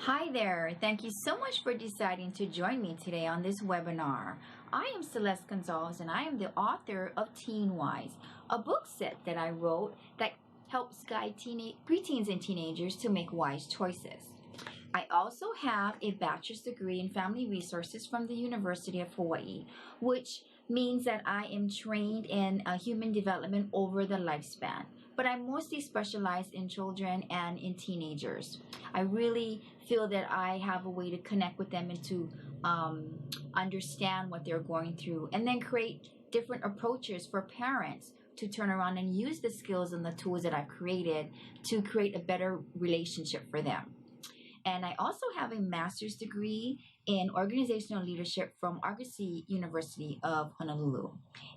Hi there. Thank you so much for deciding to join me today on this webinar. I am Celeste Gonzalez and I am the author of Teen Wise, a book set that I wrote that helps guide preteens and teenagers to make wise choices. I also have a bachelor's degree in family resources from the University of Hawaii, which means that I am trained in human development over the lifespan. But I mostly specialize in children and in teenagers. I really feel that I have a way to connect with them and to understand what they're going through, and then create different approaches for parents to turn around and use the skills and the tools that I've created to create a better relationship for them. And I also have a master's degree in organizational leadership from Argosy University of Honolulu.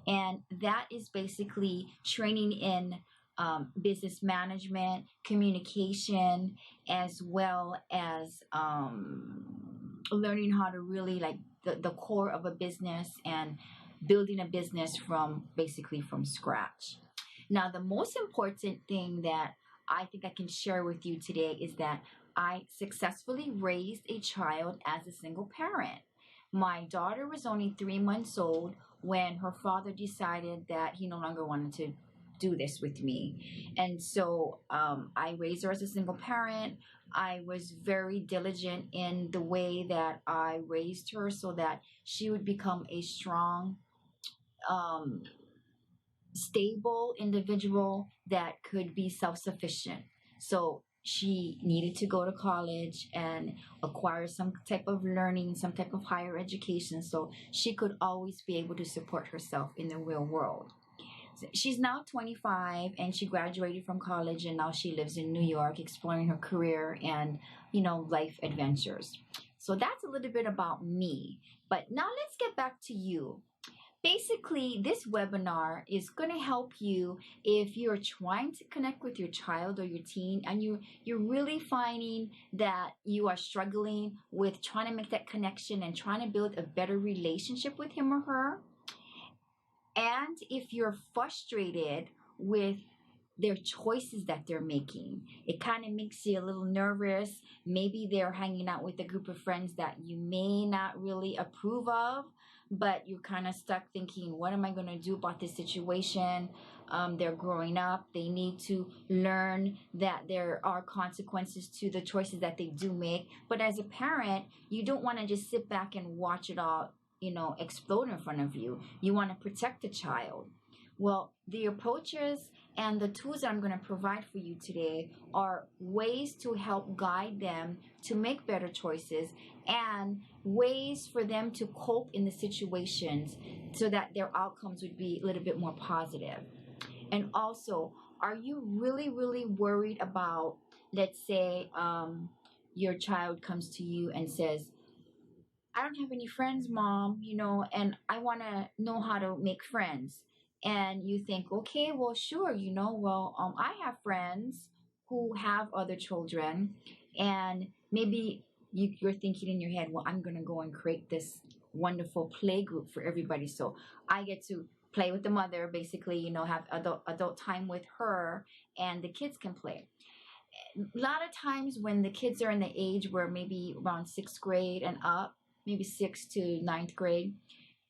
And that is basically training in business management, communication, as well as learning how to really like the core of a business and building a business from scratch. Now, the most important thing that I think I can share with you today is that I successfully raised a child as a single parent. My daughter was only 3 months old when her father decided that he no longer wanted to do this with me. And so I raised her as a single parent. I was very diligent in the way that I raised her so that she would become a strong, stable individual that could be self-sufficient. So she needed to go to college and acquire some type of learning, some type of higher education, so she could always be able to support herself in the real world. She's now 25 and she graduated from college, and now she lives in New York exploring her career and, life adventures. So that's a little bit about me. But now let's get back to you. Basically, this webinar is going to help you if you're trying to connect with your child or your teen and you're really finding that you are struggling with trying to make that connection and trying to build a better relationship with him or her. And if you're frustrated with their choices that they're making, it kind of makes you a little nervous. Maybe they're hanging out with a group of friends that you may not really approve of, but you're kind of stuck thinking, what am I going to do about this situation? They're growing up. They need to learn that there are consequences to the choices that they do make. But as a parent, you don't want to just sit back and watch it all explode in front of you. You want to protect the child. Well, the approaches and the tools that I'm going to provide for you today are ways to help guide them to make better choices and ways for them to cope in the situations so that their outcomes would be a little bit more positive. And also, are you really, really worried about, let's say, your child comes to you and says, I don't have any friends, mom, and I want to know how to make friends. And you think, okay, well, sure, I have friends who have other children, and maybe you're thinking in your head, well, I'm going to go and create this wonderful play group for everybody. So I get to play with the mother, basically, have adult time with her, and the kids can play. A lot of times when the kids are in the age where maybe around 6th grade and up, maybe 6th to 9th grade,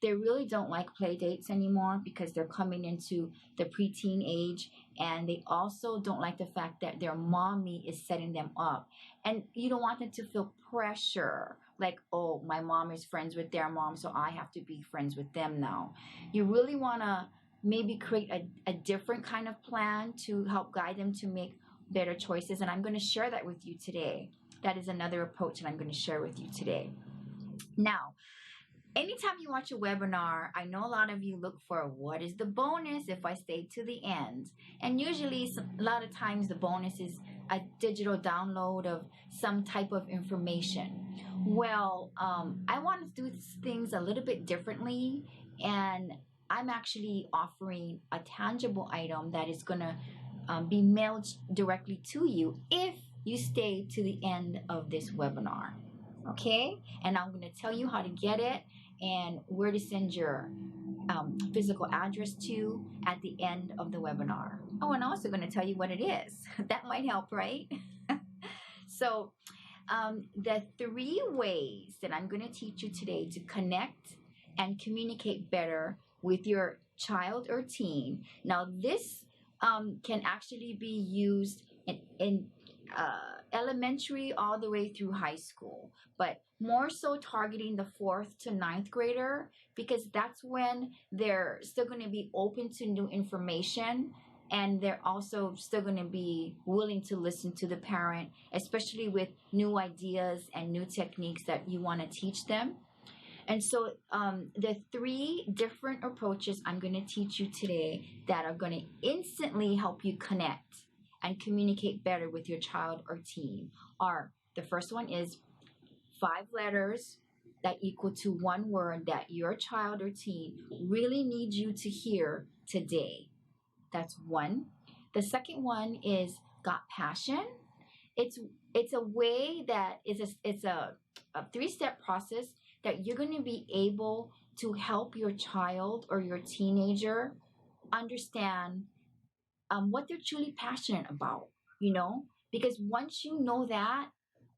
they really don't like play dates anymore because they're coming into the preteen age, and they also don't like the fact that their mommy is setting them up. And you don't want them to feel pressure like, oh, my mom is friends with their mom, so I have to be friends with them now. You really want to maybe create a different kind of plan to help guide them to make better choices, and I'm going to share that with you today. That is another approach that I'm going to share with you today. Now, anytime you watch a webinar, I know a lot of you look for what is the bonus if I stay to the end. And usually, a lot of times, the bonus is a digital download of some type of information. Well, I want to do things a little bit differently, and I'm actually offering a tangible item that is going to be mailed directly to you if you stay to the end of this webinar. Okay, and I'm going to tell you how to get it and where to send your physical address to at the end of the webinar. Oh, and I'm also going to tell you what it is. That might help, right? So the three ways that I'm going to teach you today to connect and communicate better with your child or teen. Now, this can actually be used elementary all the way through high school, but more so targeting the fourth to ninth grader because that's when they're still going to be open to new information, and they're also still going to be willing to listen to the parent, especially with new ideas and new techniques that you want to teach them. And so the three different approaches I'm going to teach you today that are going to instantly help you connect and communicate better with your child or teen are: the first one is 5 letters that equal to one word that your child or teen really needs you to hear today. That's one. The second one is got passion. It's it's a way that it's a 3-step process that you're going to be able to help your child or your teenager understand what they're truly passionate about, you know? Because once you know that,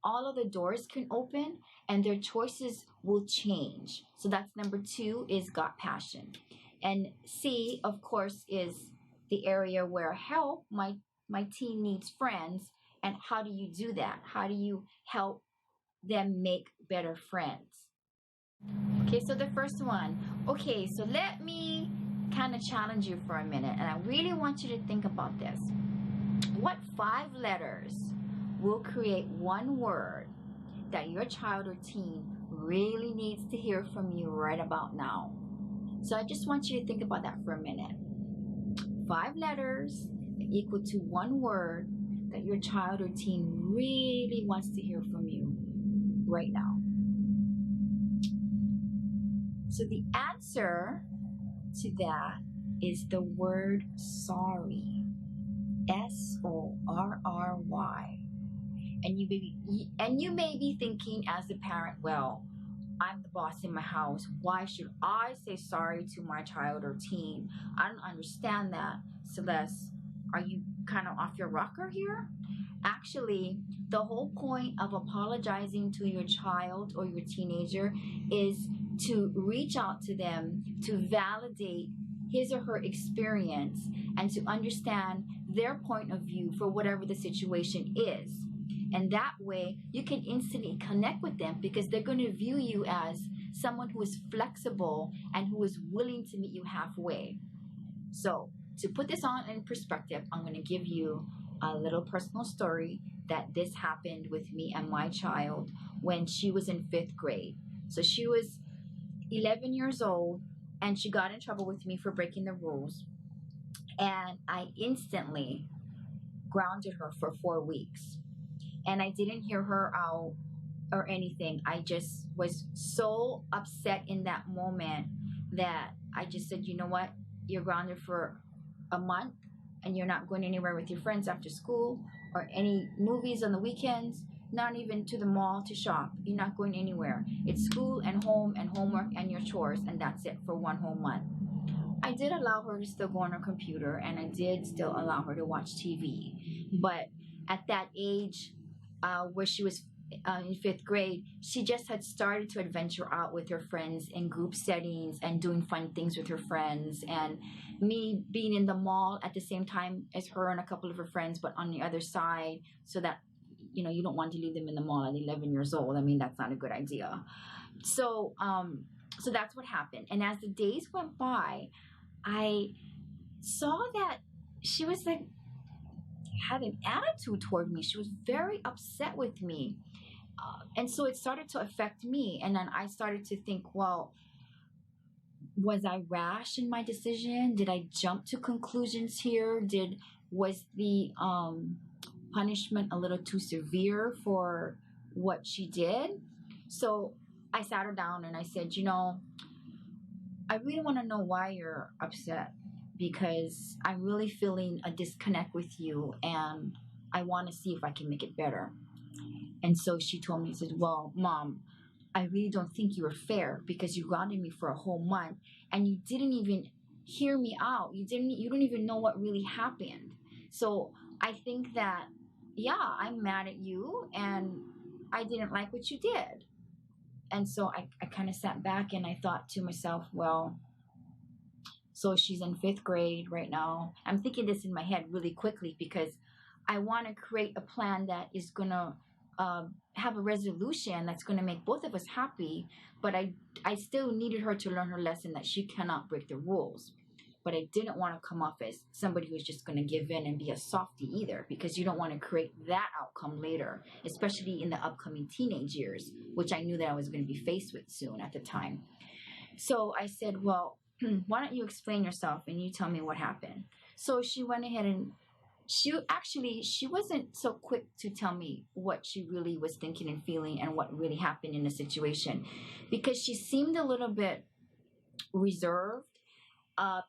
all of the doors can open and their choices will change. So that's number 2 is got passion. And C, of course, is the area where help, my teen needs friends. And how do you do that? How do you help them make better friends? Okay, so the first one. Okay, so let me kind of challenge you for a minute, and I really want you to think about this. What 5 letters will create one word that your child or teen really needs to hear from you right about now? So I just want you to think about that for a minute. 5 letters equal to one word that your child or teen really wants to hear from you right now. So the answer to that is the word sorry. SORRY. And you may be thinking as a parent, well, I'm the boss in my house. Why should I say sorry to my child or teen? I don't understand that. Celeste, are you kind of off your rocker here? Actually, the whole point of apologizing to your child or your teenager is to reach out to them, to validate his or her experience, and to understand their point of view for whatever the situation is. And that way, you can instantly connect with them because they're going to view you as someone who is flexible and who is willing to meet you halfway. So, to put this on in perspective, I'm going to give you a little personal story that this happened with me and my child when she was in 5th grade. So she was 11 years old and she got in trouble with me for breaking the rules. And I instantly grounded her for 4 weeks. And I didn't hear her out or anything. I just was so upset in that moment that I just said, you know what? You're grounded for a month and you're not going anywhere with your friends after school or any movies on the weekends, not even to the mall to shop. You're not going anywhere. It's school and home and homework and your chores, and that's it for 1 whole month. I did allow her to still go on her computer and I did still allow her to watch TV. But at that age, where she was in 5th grade, she just had started to adventure out with her friends in group settings and doing fun things with her friends. And me being in the mall at the same time as her and a couple of her friends, but on the other side, so that, you know, you don't want to leave them in the mall at 11 years old. I mean, that's not a good idea. So, so that's what happened. And as the days went by, I saw that she was like, had an attitude toward me. She was very upset with me. And so it started to affect me. And then I started to think, well, was I rash in my decision? Did I jump to conclusions here? Was the punishment a little too severe for what she did? So I sat her down and I said, you know, I really want to know why you're upset, because I'm really feeling a disconnect with you and I want to see if I can make it better. And so she told me, she said, well, Mom, I really don't think you were fair because you grounded me for a whole month and you didn't even hear me out. You don't even know what really happened. So I think that, yeah, I'm mad at you and I didn't like what you did. And so I kind of sat back and I thought to myself, well, so she's in fifth grade right now. I'm thinking this in my head really quickly because I want to create a plan that is going to have a resolution that's going to make both of us happy. But I still needed her to learn her lesson that she cannot break the rules. But I didn't want to come off as somebody who's just going to give in and be a softie either, because you don't want to create that outcome later, especially in the upcoming teenage years, which I knew that I was going to be faced with soon at the time. So I said, well, why don't you explain yourself and you tell me what happened? So she went ahead and she wasn't so quick to tell me what she really was thinking and feeling and what really happened in the situation, because she seemed a little bit reserved,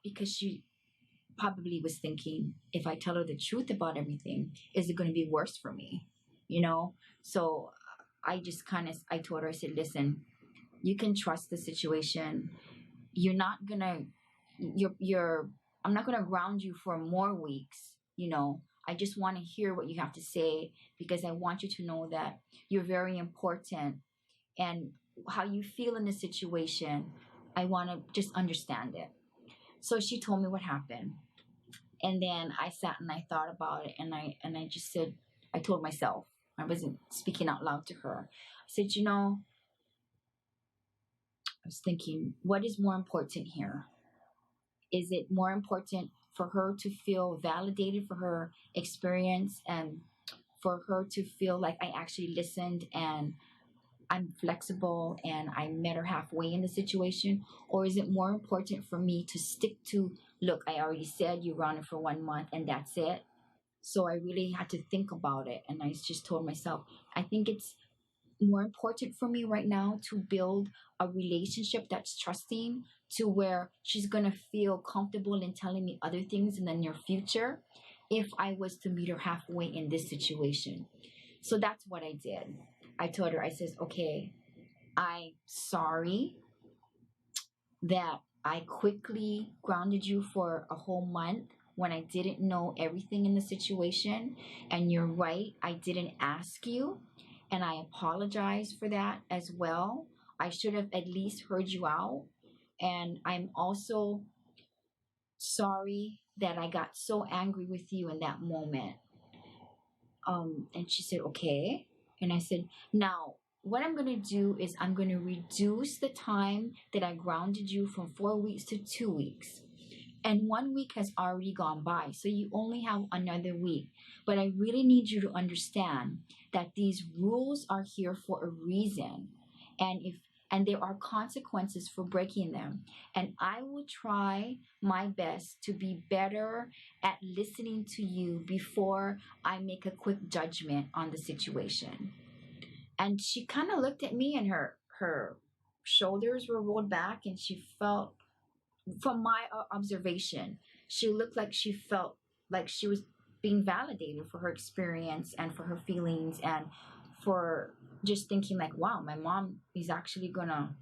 because she probably was thinking, if I tell her the truth about everything, is it going to be worse for me? You know? So I just I told her, I said, listen, you can trust the situation. You're not gonna, you're, I'm not gonna ground you for more weeks. I just want to hear what you have to say, because I want you to know that you're very important, and how you feel in the situation, I want to just understand it. So she told me what happened. And then I sat and I thought about it, and I just said, I told myself, I wasn't speaking out loud to her. I said, I was thinking, what is more important here? Is it more important for her to feel validated for her experience, and for her to feel like I actually listened and I'm flexible and I met her halfway in the situation? Or is it more important for me to stick to, look, I already said you run it for 1 month and that's it? So I really had to think about it. And I just told myself, I think it's more important for me right now to build a relationship that's trusting, to where she's going to feel comfortable in telling me other things in the near future if I was to meet her halfway in this situation. So that's what I did. I told her, I says, okay, I'm sorry that I quickly grounded you for a whole month when I didn't know everything in the situation. And you're right, I didn't ask you. And I apologize for that as well. I should have at least heard you out. And I'm also sorry that I got so angry with you in that moment. And she said, okay. And I said, now, what I'm going to do is I'm going to reduce the time that I grounded you from 4 weeks to 2 weeks. And 1 week has already gone by, so you only have another week. But I really need you to understand that these rules are here for a reason. And there are consequences for breaking them. And I will try my best to be better at listening to you before I make a quick judgment on the situation. And she kind of looked at me, and her shoulders were rolled back, and she felt, from my observation, she looked like she felt like she was being validated for her experience and for her feelings, and for just thinking like, wow, my mom is actually gonna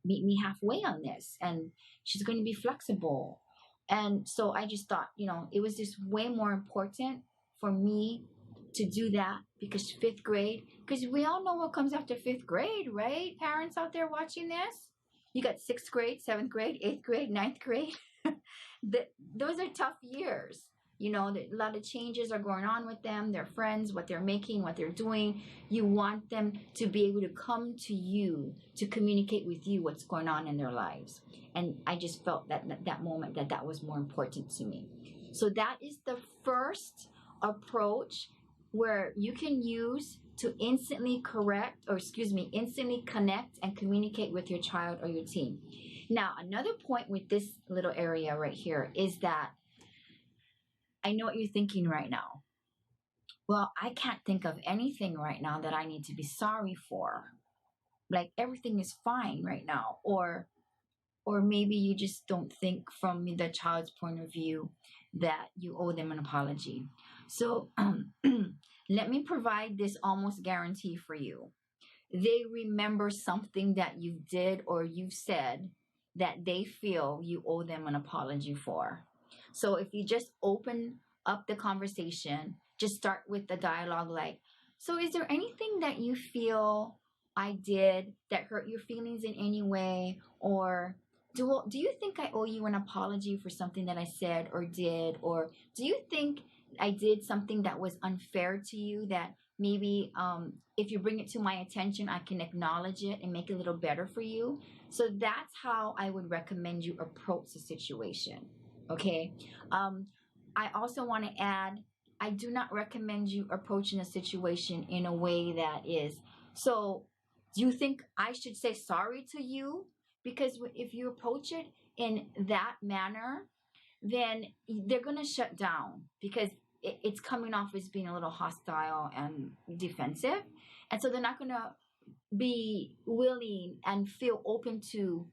meet me halfway on this, and she's going to be flexible. And so I just thought, it was just way more important for me to do that, because fifth grade, because we all know what comes after fifth grade, right? Parents out there watching this, you got sixth grade, seventh grade, eighth grade, ninth grade. Those are tough years. A lot of changes are going on with them, their friends, what they're making, what they're doing. You want them to be able to come to you, to communicate with you what's going on in their lives. And I just felt that moment that was more important to me. So that is the first approach where you can use to instantly instantly connect and communicate with your child or your teen. Now, another point with this little area right here is that I know what you're thinking right now. Well, I can't think of anything right now that I need to be sorry for. Like, everything is fine right now. Or maybe you just don't think from the child's point of view that you owe them an apology. So let me provide this almost guarantee for you. They remember something that you did or you've said that they feel you owe them an apology for. So if you just open up the conversation, just start with the dialogue like, So is there anything that you feel I did that hurt your feelings in any way? Or do you think I owe you an apology for something that I said or did? Or do you think I did something that was unfair to you that maybe if you bring it to my attention, I can acknowledge it and make it a little better for you? So that's how I would recommend you approach the situation. Okay. Um, I also want to add, I do not recommend you approaching a situation in a way that is, so do you think I should say sorry to you? Because if you approach it in that manner, then they're going to shut down because it's coming off as being a little hostile and defensive. And so they're not going to be willing and feel open to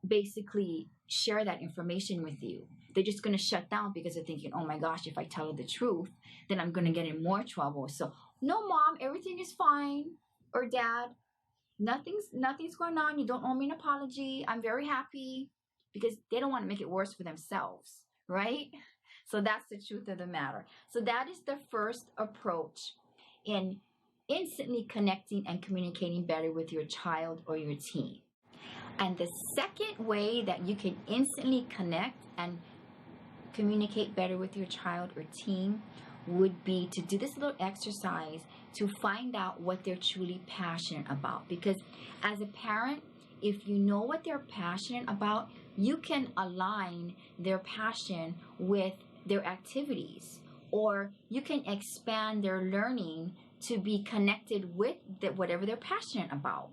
basically share that information with you. They're just going to shut down because they're thinking, oh my gosh, if I tell her the truth, then I'm going to get in more trouble. So, no, mom, everything is fine. Or dad, nothing's going on. You don't owe me an apology. I'm very happy, because they don't want to make it worse for themselves, right? So that's the truth of the matter. So that is the first approach in instantly connecting and communicating better with your child or your teen. And the second way that you can instantly connect and communicate better with your child or teen would be to do this little exercise to find out what they're truly passionate about. Because as a parent, if you know what they're passionate about, you can align their passion with their activities, or you can expand their learning to be connected with whatever they're passionate about.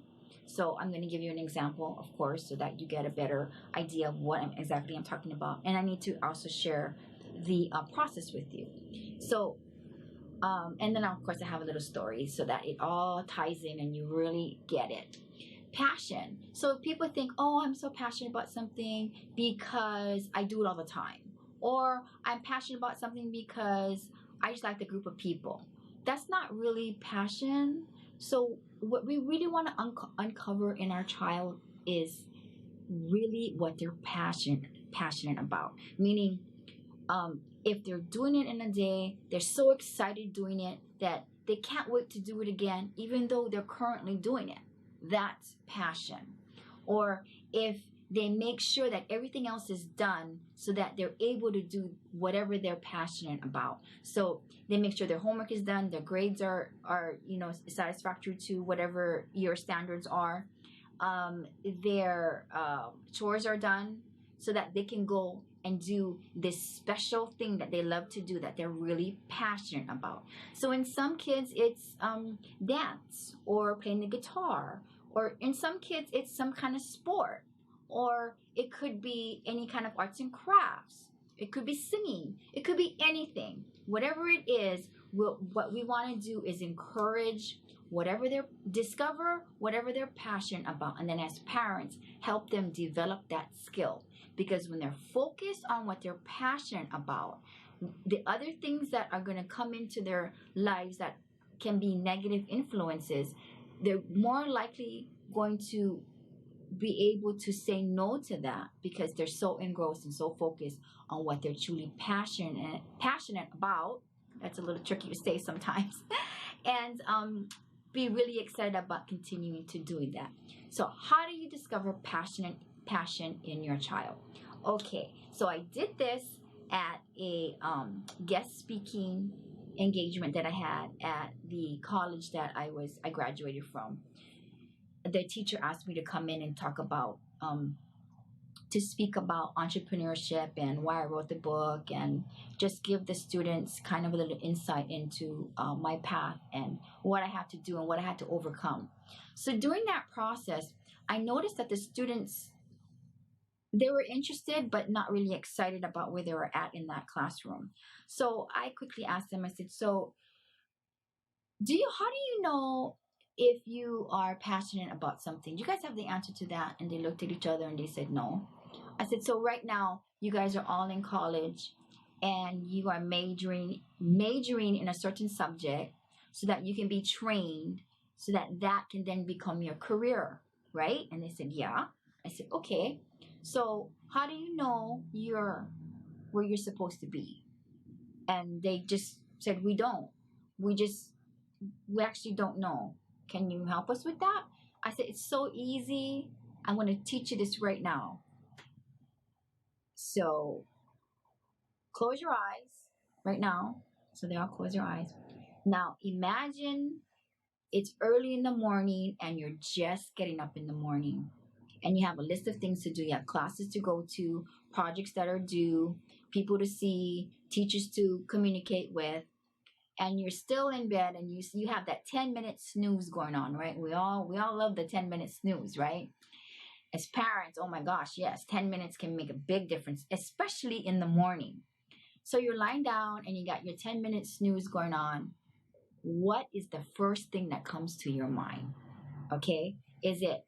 So I'm going to give you an example, of course, so that you get a better idea of what exactly I'm talking about. And I need to also share the process with you. So, and then of course I have a little story so that it all ties in and you really get it. Passion. So people think, oh, I'm so passionate about something because I do it all the time. Or I'm passionate about something because I just like the group of people. That's not really passion. So what we really want to uncover in our child is really what they're passionate about. Meaning, if they're doing it in a day, they're so excited doing it that they can't wait to do it again, even though they're currently doing it. That's passion. Or if they make sure that everything else is done so that they're able to do whatever they're passionate about. So they make sure their homework is done, their grades are satisfactory to whatever your standards are. Their chores are done so that they can go and do this special thing that they love to do, that they're really passionate about. So in some kids, it's dance or playing the guitar, or in some kids, it's some kind of sport, or it could be any kind of arts and crafts. It could be singing. It could be anything. Whatever it is, what we want to do is encourage discover whatever they're passionate about, and then as parents, help them develop that skill. Because when they're focused on what they're passionate about, the other things that are going to come into their lives that can be negative influences, they're more likely going to be able to say no to that because they're so engrossed and so focused on what they're truly passionate about. That's a little tricky to say sometimes. And be really excited about continuing to do that. So how do you discover passion in your child? Okay, so I did this at a guest speaking engagement that I had at the college that I graduated from. The teacher asked me to come in and talk about to speak about entrepreneurship and why I wrote the book, and just give the students kind of a little insight into my path and what I had to do and what I had to overcome. So during that process, I noticed that the students, they were interested but not really excited about where they were at in that classroom. So I quickly asked them, I said, so how do you know if you are passionate about something? Do you guys have the answer to that? And they looked at each other and they said no. I said, so right now you guys are all in college and you are majoring in a certain subject so that you can be trained, so that can then become your career, right? And they said, yeah. I said, okay, so how do you know where you're supposed to be? And they just said, we don't. We just we actually don't know. Can you help us with that? I said, it's so easy. I'm going to teach you this right now. So close your eyes right now. So they all close your eyes. Now imagine it's early in the morning and you're just getting up in the morning and you have a list of things to do. You have classes to go to, projects that are due, people to see, teachers to communicate with, and you're still in bed and you have that 10-minute snooze going on, right? We all love the 10-minute snooze, right? As parents, oh my gosh, yes, 10 minutes can make a big difference, especially in the morning. So you're lying down and you got your 10-minute snooze going on. What is the first thing that comes to your mind? Okay? Is it,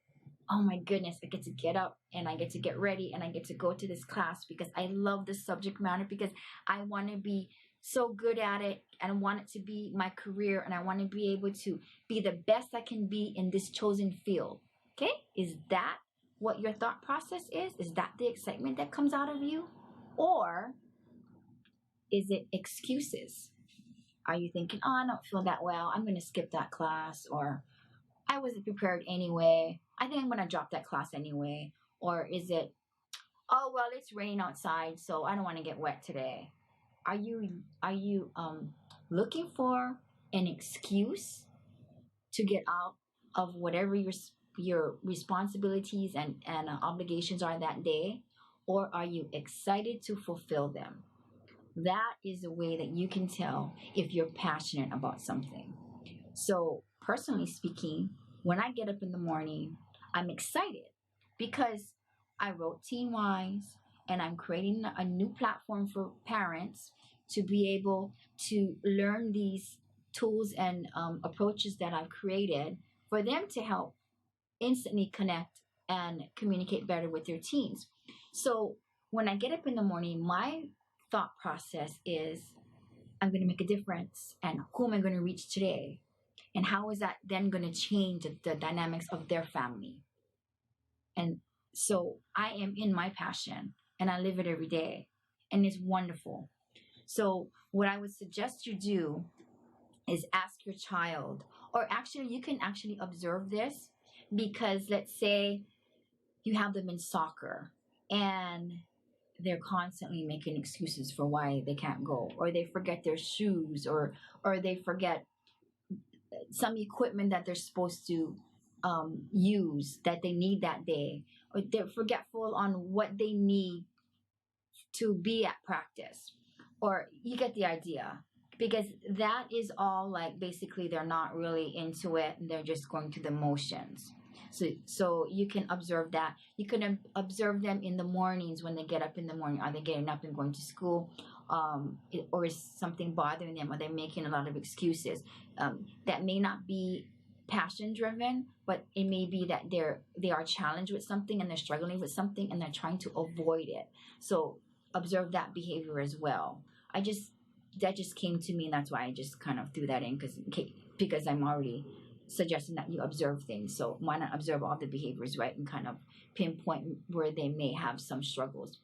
oh my goodness, I get to get up and I get to get ready and I get to go to this class because I love this subject matter, because I want to be so good at it and I want it to be my career and I want to be able to be the best I can be in this chosen field. Okay? Is that what your thought process is? Is that the excitement that comes out of you? Or is it excuses? Are you thinking, oh, I don't feel that well, I'm going to skip that class, or I wasn't prepared anyway, I think I'm going to drop that class anyway? Or is it, oh, well, it's raining outside, so I don't want to get wet today? Are you looking for an excuse to get out of whatever your responsibilities and obligations are that day? Or are you excited to fulfill them? That is a way that you can tell if you're passionate about something. So, personally speaking, when I get up in the morning, I'm excited because I wrote Teen Wise and I'm creating a new platform for parents to be able to learn these tools and approaches that I've created for them to help instantly connect and communicate better with their teens. So, when I get up in the morning, my thought process is, I'm going to make a difference, and who am I going to reach today? And how is that then going to change the dynamics of their family? And so I am in my passion and I live it every day, and it's wonderful. So what I would suggest you do is ask your child, or actually you can actually observe this, because let's say you have them in soccer and they're constantly making excuses for why they can't go, or they forget their shoes, or they forget some equipment that they're supposed to use that they need that day, or they're forgetful on what they need to be at practice, or you get the idea, because that is all like basically they're not really into it and they're just going through the motions. So you can observe that. You can observe them in the mornings when they get up in the morning. Are they getting up and going to school? Or is something bothering them? Are they making a lot of excuses? That may not be passion driven, but it may be that they are challenged with something and they're struggling with something and they're trying to avoid it. So observe that behavior as well. That just came to me, and that's why I just kind of threw that in, because I'm already suggesting that you observe things. So why not observe all the behaviors, right, and kind of pinpoint where they may have some struggles.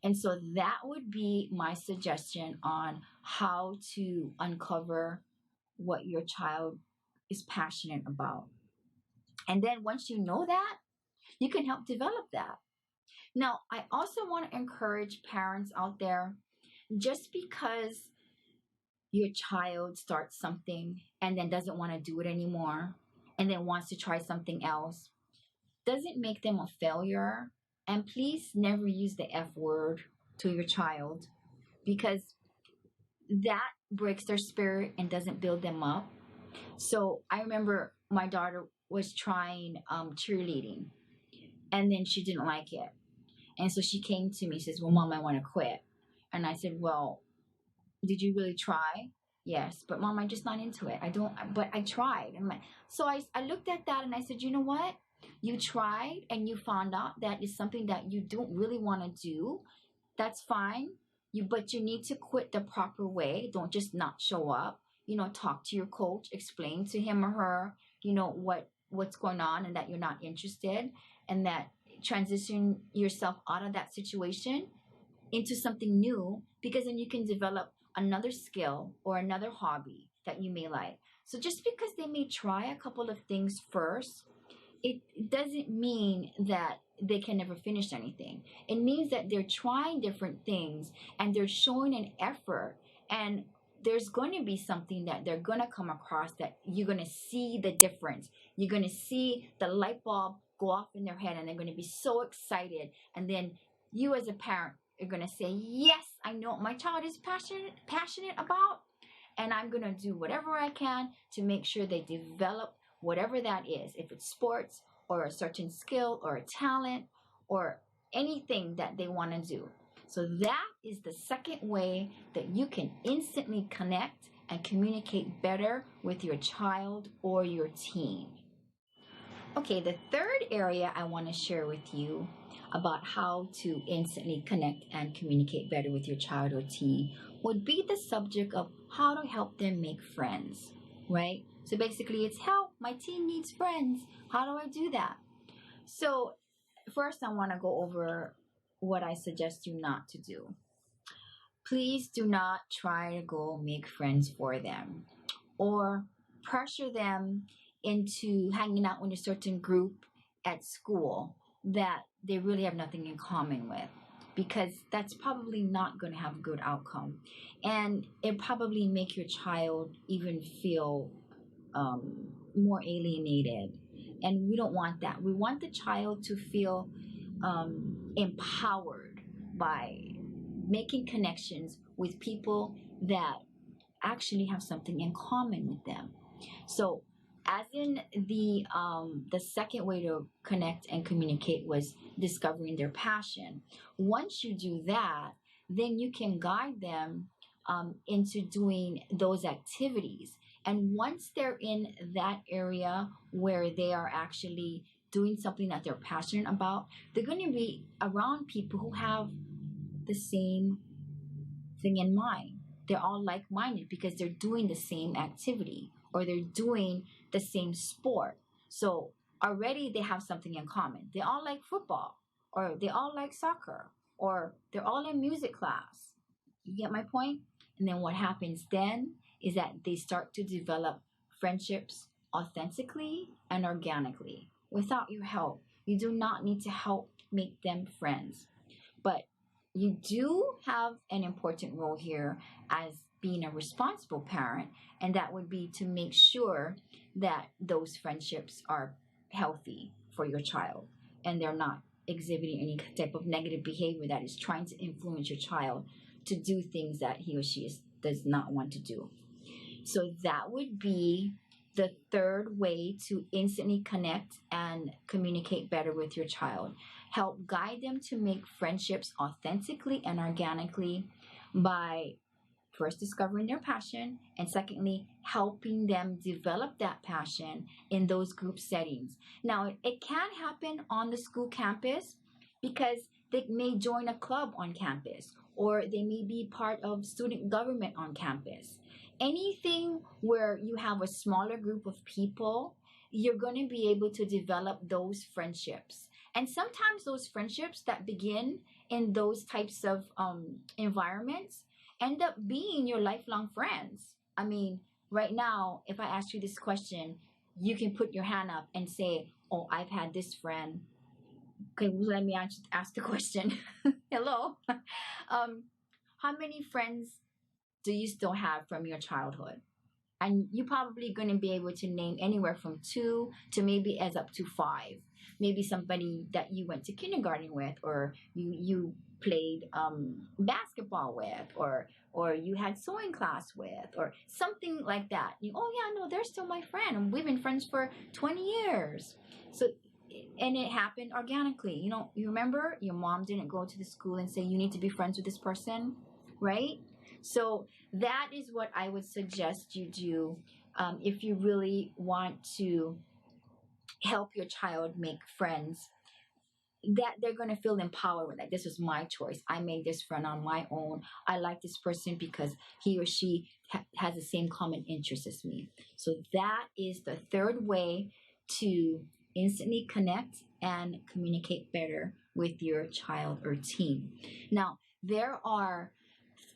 And so that would be my suggestion on how to uncover what your child is passionate about. And then once you know that, you can help develop that. Now, I also want to encourage parents out there, just because your child starts something and then doesn't want to do it anymore and then wants to try something else, doesn't make them a failure. And please never use the F word to your child, because that breaks their spirit and doesn't build them up. So I remember my daughter was trying cheerleading, and then she didn't like it. And so she came to me, says, well, Mom, I want to quit. And I said, well, did you really try? Yes, but Mom, I'm just not into it. But I tried. So I looked at that and I said, you know what? You tried and you found out that is something that you don't really want to do. That's fine. But you need to quit the proper way. Don't just not show up. Talk to your coach, explain to him or her, what's going on, and that you're not interested, and that transition yourself out of that situation into something new, because then you can develop another skill or another hobby that you may like. So just because they may try a couple of things first, it doesn't mean that they can never finish anything. It means that they're trying different things and they're showing an effort, and there's going to be something that they're going to come across that you're going to see the difference. You're going to see the light bulb go off in their head and they're going to be so excited. And then you as a parent are going to say, yes, I know what my child is passionate about, and I'm going to do whatever I can to make sure they develop whatever that is, if it's sports or a certain skill or a talent or anything that they want to do. So that is the second way that you can instantly connect and communicate better with your child or your teen. Okay, the third area I want to share with you about how to instantly connect and communicate better with your child or teen would be the subject of how to help them make friends, right? So basically it's help, my teen needs friends. How do I do that? So first I want to go over what I suggest you not to do. Please do not try to go make friends for them or pressure them into hanging out with a certain group at school that they really have nothing in common with, because that's probably not going to have a good outcome, and it probably make your child even feel more alienated, and we don't want that. We want the child to feel empowered by making connections with people that actually have something in common with them. So as in the second way to connect and communicate was discovering their passion. Once you do that, then you can guide them into doing those activities. And once they're in that area where they are actually doing something that they're passionate about, they're going to be around people who have the same thing in mind. They're all like-minded because they're doing the same activity or they're doing the same sport. So already they have something in common. They all like football, or they all like soccer, or they're all in music class. You get my point? And then what happens then is that they start to develop friendships authentically and organically without your help. You do not need to help make them friends. But you do have an important role here as being a responsible parent, and that would be to make sure that those friendships are healthy for your child and they're not exhibiting any type of negative behavior that is trying to influence your child to do things that he or she does not want to do. So that would be the third way to instantly connect and communicate better with your child. Help guide them to make friendships authentically and organically by first discovering their passion, and secondly, helping them develop that passion in those group settings. Now, it can happen on the school campus because they may join a club on campus, or they may be part of student government on campus. Anything where you have a smaller group of people, you're going to be able to develop those friendships. And sometimes those friendships that begin in those types of environments end up being your lifelong friends. I mean, right now, if I ask you this question, you can put your hand up and say, oh, I've had this friend. Okay, let me ask the question. Hello. How many friends do you still have from your childhood? And you're probably going to be able to name anywhere from 2 to maybe as up to 5. Maybe somebody that you went to kindergarten with, or you played basketball with, or you had sewing class with, or something like that. Oh yeah, no, they're still my friend, and we've been friends for 20 years. So, and it happened organically. You remember your mom didn't go to the school and say you need to be friends with this person, right? So that is what I would suggest you do if you really want to help your child make friends that they're going to feel empowered with. Like, this was my choice. I made this friend on my own. I like this person because he or she has the same common interest as me. So that is the third way to instantly connect and communicate better with your child or teen. Now, there are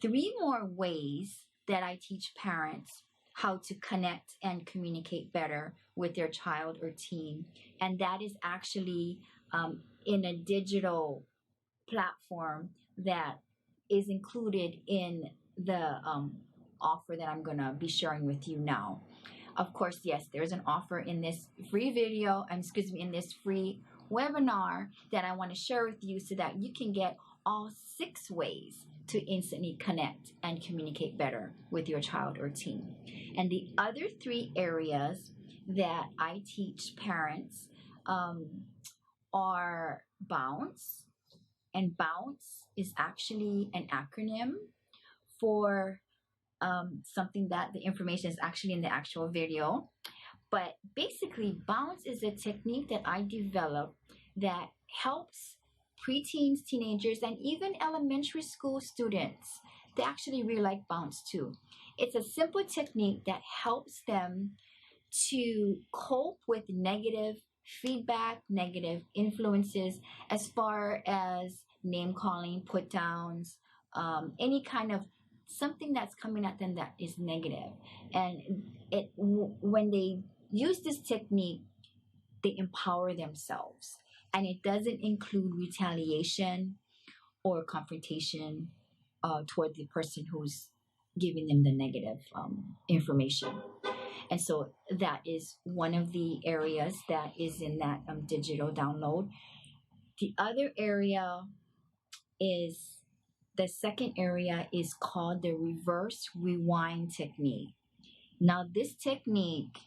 3 more ways that I teach parents how to connect and communicate better with their child or teen. And that is actually in a digital platform that is included in the offer that I'm going to be sharing with you now. Of course, yes, there's an offer in this free video, excuse me, in this free webinar that I want to share with you so that you can get all 6 ways to instantly connect and communicate better with your child or teen. And the other 3 areas that I teach parents are bounce. And bounce is actually an acronym for something that the information is actually in the actual video. But basically, bounce is a technique that I developed that helps preteens, teenagers, and even elementary school students. They actually really like bounce too. It's a simple technique that helps them to cope with negative feedback, negative influences, as far as name calling, put downs, any kind of something that's coming at them that is negative. And when they use this technique, they empower themselves. And it doesn't include retaliation or confrontation toward the person who's giving them the negative information. And so that is one of the areas that is in that digital download. The other area is, the second area is called the reverse rewind technique. Now, this technique,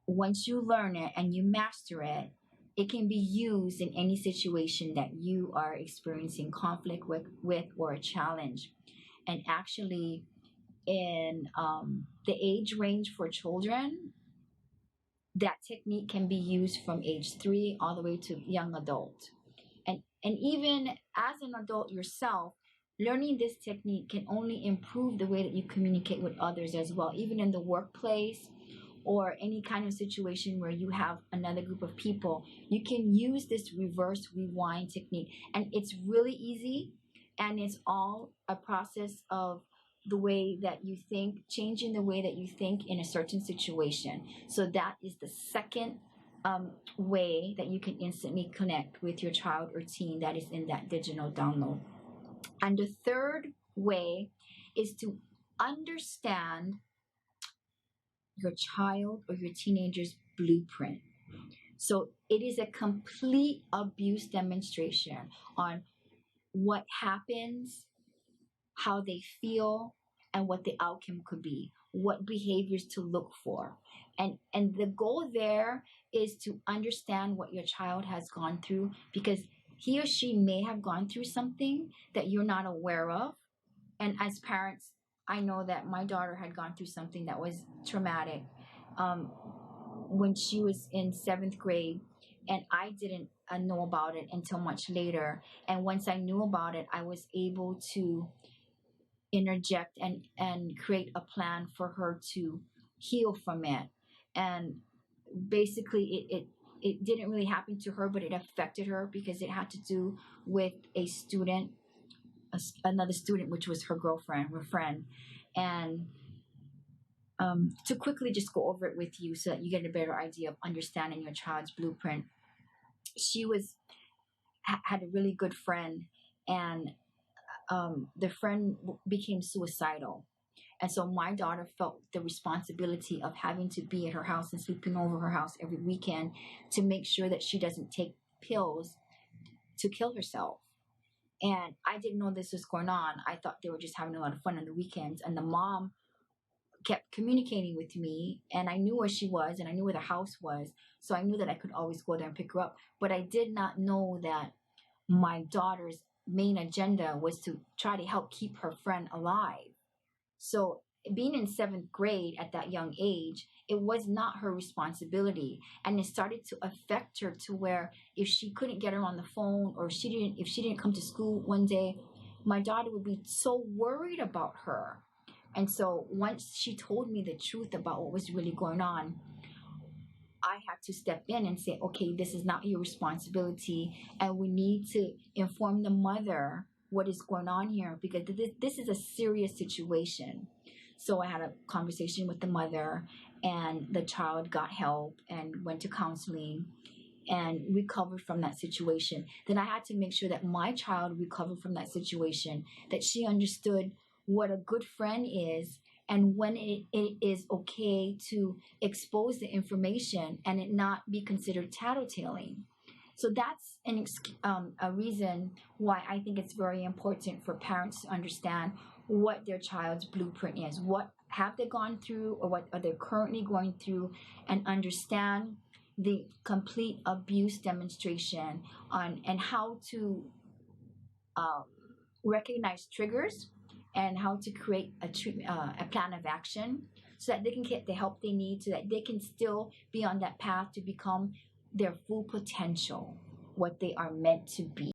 once you learn it and you master it, it can be used in any situation that you are experiencing conflict with or a challenge. And actually, in the age range for children, that technique can be used from age 3 all the way to young adult. And even as an adult yourself, learning this technique can only improve the way that you communicate with others as well, even in the workplace or any kind of situation where you have another group of people. You can use this reverse rewind technique, and it's really easy, and it's all a process of the way that you think, changing the way that you think in a certain situation. So that is the second way that you can instantly connect with your child or teen that is in that digital download. And the third way is to understand your child or your teenager's blueprint. So it is a complete abuse demonstration on what happens, how they feel, and what the outcome could be, what behaviors to look for. And the goal there is to understand what your child has gone through, because he or she may have gone through something that you're not aware of. And as parents, I know that my daughter had gone through something that was traumatic when she was in 7th grade, and I didn't know about it until much later. And once I knew about it, I was able to interject and create a plan for her to heal from it. And basically it didn't really happen to her, but it affected her because it had to do with a student, another student, which was her girlfriend, her friend. And to quickly just go over it with you so that you get a better idea of understanding your child's blueprint. She had a really good friend, and the friend became suicidal. And so my daughter felt the responsibility of having to be at her house and sleeping over her house every weekend to make sure that she doesn't take pills to kill herself. And I didn't know this was going on. I thought they were just having a lot of fun on the weekends. And the mom kept communicating with me, and I knew where she was and I knew where the house was. So I knew that I could always go there and pick her up. But I did not know that my daughter's main agenda was to try to help keep her friend alive. So being in 7th grade at that young age, it was not her responsibility. And it started to affect her to where if she couldn't get her on the phone, or if she didn't come to school one day, my daughter would be so worried about her. And so once she told me the truth about what was really going on, I had to step in and say, okay, this is not your responsibility, and we need to inform the mother what is going on here, because this is a serious situation. So I had a conversation with the mother, and the child got help and went to counseling and recovered from that situation. Then I had to make sure that my child recovered from that situation, that she understood what a good friend is, and when it is okay to expose the information and it not be considered tattletaling. So that's a reason why I think it's very important for parents to understand what their child's blueprint is, what have they gone through or what are they currently going through, and understand the complete abuse demonstration on and how to um, recognize triggers and how to create a plan of action so that they can get the help they need, so that they can still be on that path to become their full potential, what they are meant to be.